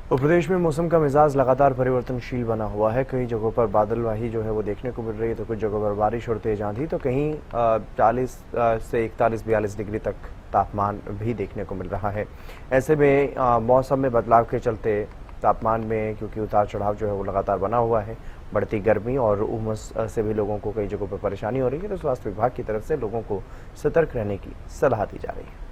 उत्तर प्रदेश में मौसम का मिजाज लगातार परिवर्तनशील बना हुआ है। कई जगहों पर बादलवाही जो है वो देखने को मिल रही है, तो कुछ जगहों पर बारिश और तेज आंधी, तो कहीं 40 से 41-42 डिग्री तक तापमान भी देखने को मिल रहा है। ऐसे में मौसम में बदलाव के चलते तापमान में क्योंकि उतार चढ़ाव जो है वो लगातार बना हुआ है, बढ़ती गर्मी और उमस से भी लोगों को कई जगहों पर परेशानी हो रही है, तो स्वास्थ्य विभाग की तरफ से लोगों को सतर्क रहने की सलाह दी जा रही है।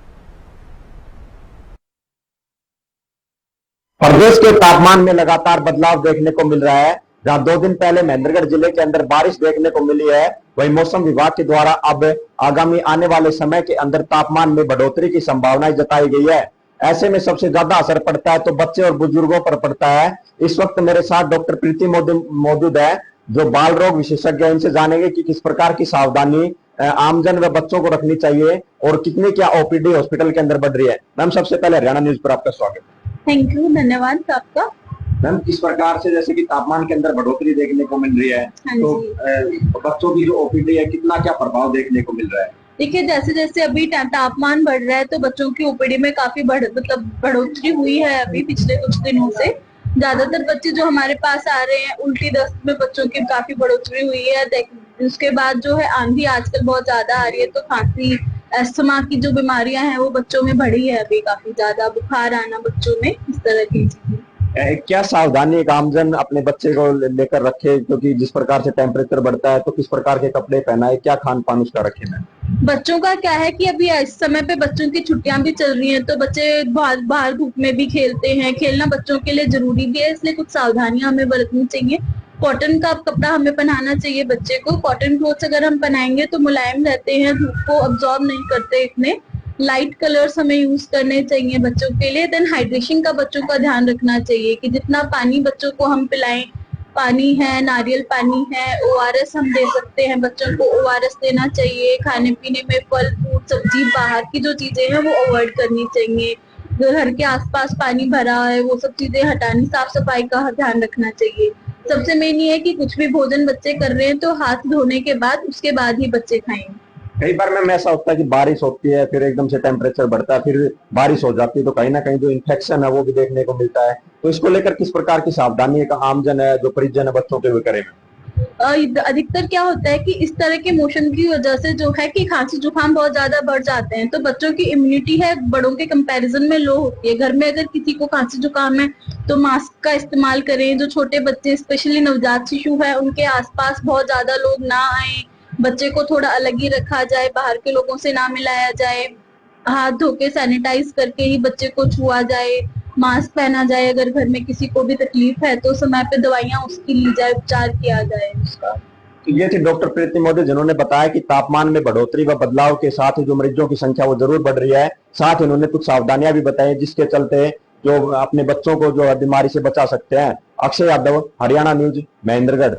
प्रदेश के तापमान में लगातार बदलाव देखने को मिल रहा है। जहां 2 दिन पहले महेंद्रगढ़ जिले के अंदर बारिश देखने को मिली है, वहीं मौसम विभाग के द्वारा अब आगामी आने वाले समय के अंदर तापमान में बढ़ोतरी की संभावनाएं जताई गई है। ऐसे में सबसे ज्यादा असर पड़ता है तो बच्चे और बुजुर्गों पर पड़ता है। इस वक्त मेरे साथ डॉक्टर प्रीति मौजूद है, जो बाल रोग विशेषज्ञ। इनसे जानेंगे कि किस प्रकार की सावधानी आमजन व बच्चों को रखनी चाहिए और कितनी क्या ओपीडी हॉस्पिटल के अंदर बढ़ रही है। मैम, सबसे पहले हरियाणा न्यूज पर आपका स्वागत। थैंक यू, धन्यवाद आपका। मैम, किस प्रकार से जैसे कि तापमान के अंदर बढ़ोतरी देखने को मिल रही है, तो बच्चों की जो ओपीडी है कितना क्या प्रभाव देखने को मिल रहा है? देखिए, जैसे जैसे अभी तापमान बढ़ रहा है तो बच्चों की ओपीडी में काफी बढ़ोतरी हुई है। अभी पिछले कुछ दिनों से ज्यादातर बच्चे जो हमारे पास आ रहे हैं, उल्टी दस्त में बच्चों की काफी बढ़ोतरी हुई है। उसके बाद जो है आंधी आजकल बहुत ज्यादा आ रही है, तो खांसी, अस्थमा की जो बीमारियां हैं वो बच्चों में बढ़ी है अभी काफी ज्यादा, बुखार आना बच्चों में, इस तरह की चीजें। क्या सावधानी एक आमजन अपने बच्चे को लेकर रखे, क्योंकि जिस प्रकार से टेम्परेचर बढ़ता है, तो किस प्रकार के कपड़े पहनाए, क्या खान पान उसका रखे? मैम, बच्चों का क्या है कि अभी इस समय पे बच्चों की छुट्टियां भी चल रही हैं, तो बच्चे बाहर धूप में भी खेलते हैं। खेलना बच्चों के लिए जरूरी भी है, इसलिए कुछ सावधानियां हमें बरतनी चाहिए। कॉटन का कपड़ा हमें पहनाना चाहिए बच्चे को। कॉटन क्लोथ्स अगर हम पहनाएंगे तो मुलायम रहते हैं, धूप को अब्सॉर्ब नहीं करते इतने। लाइट कलर्स हमें यूज करने चाहिए बच्चों के लिए। देन हाइड्रेशन का बच्चों का ध्यान रखना चाहिए कि जितना पानी बच्चों को हम पिलाएं। पानी है, नारियल पानी है, ओआरएस हम दे सकते हैं बच्चों को, ओआरएस देना चाहिए। खाने पीने में फल फ्रूट सब्जी, बाहर की जो चीजें हैं वो अवॉइड करनी चाहिए। जो घर के आसपास पानी भरा है वो सब चीजें हटानी, साफ सफाई का ध्यान रखना चाहिए। सबसे मेन ये है कि कुछ भी भोजन बच्चे कर रहे हैं तो हाथ धोने के बाद, उसके बाद ही बच्चे खाएं। कई बार मैम ऐसा होता है कि बारिश होती है, फिर एकदम से टेम्परेचर बढ़ता है, फिर बारिश हो जाती है, तो कहीं ना कहीं जो इन्फेक्शन है वो भी देखने को मिलता है। तो इसको लेकर किस प्रकार की सावधानी एक आमजन है, जो परिजन है बच्चों के, हुए करे? अधिकतर क्या होता है कि इस तरह के मोशन की वजह से जो है कि खांसी जुकाम बहुत ज्यादा बढ़ जाते हैं, तो बच्चों की इम्यूनिटी है बड़ों के कंपैरिजन में लो होती है। घर में अगर किसी को खांसी जुकाम है तो मास्क का इस्तेमाल करें। जो छोटे बच्चे, स्पेशली नवजात शिशु है, उनके आसपास बहुत ज्यादा लोग ना आए। बच्चे को थोड़ा अलग ही रखा जाए, बाहर के लोगों से ना मिलाया जाए। हाथ धो के सैनिटाइज करके ही बच्चे को छुआ जाए। मास्क पहना जाए। अगर घर में किसी को भी तकलीफ है तो समय पे दवाइयां उसकी ली जाए, उपचार किया जाए उसका। तो ये थी डॉक्टर प्रीति मौर्य, जिन्होंने बताया कि तापमान में बढ़ोतरी व बदलाव के साथ ही जो मरीजों की संख्या वो जरूर बढ़ रही है। साथ ही उन्होंने कुछ सावधानियां भी बताई, जिसके चलते जो अपने बच्चों को जो बीमारी से बचा सकते हैं। अक्षय यादव, हरियाणा न्यूज, महेंद्रगढ़।